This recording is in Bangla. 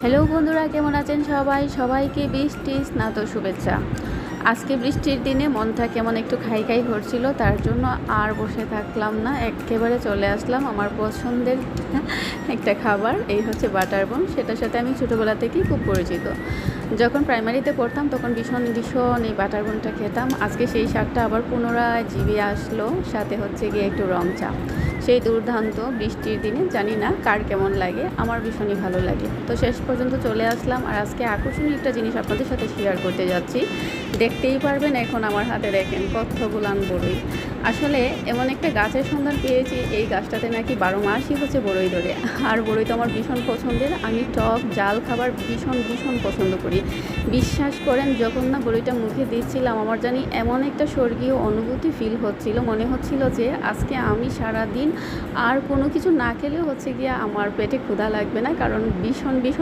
হ্যালো বন্ধুরা, কেমন আছেন সবাই? সবাইকে বৃষ্টি স্নাত শুভেচ্ছা। আজকে বৃষ্টির দিনে মনটা কেমন একটু খাই খাই করছিল, তার জন্য আর বসে থাকলাম না, একেবারে চলে আসলাম আমার পছন্দের একটা খাবার। এই হচ্ছে বাটার বোন। সেটার সাথে আমি ছোটোবেলা থেকেই খুব পরিচিত। যখন প্রাইমারিতে পড়তাম তখন ভীষণ ভীষণ এই বাটার বোনটা খেতাম। আজকে সেই স্বাদটা আবার পুনরায় জিভে আসলো, সাথে হচ্ছে গিয়ে একটু রং চা। সেই দুর্দান্ত বৃষ্টির দিনে, জানি না কার কেমন লাগে, আমার ভীষণই ভালো লাগে। তো শেষ পর্যন্ত চলে আসলাম, আর আজকে আকর্ষণীয় একটা জিনিস আপনাদের সাথে শেয়ার করতে যাচ্ছি। দেখতেই পারবেন, এখন আমার হাতে দেখেন কত্থগুলান বড়ই। আসলে এমন একটা গাছের সন্ধান পেয়েছি, এই গাছটাতে নাকি 12 মাসই হচ্ছে বড়ই ধরে। আর বড়ই তো আমার ভীষণ পছন্দের, আমি টক জাল খাবার ভীষণ ভীষণ পছন্দ করি। বিশ্বাস করেন, যখন না বড়িটা মুখে দিচ্ছিলাম, আমার জানি এমন একটা স্বর্গীয় অনুভূতি ফিল হচ্ছিল, মনে হচ্ছিল যে আজকে আমি সারা দিন আর কোনো কিছু না খেলেও হচ্ছে গিয়ে আমার পেটে ক্ষুধা লাগবে না, কারণ ভীষণ ভীষণ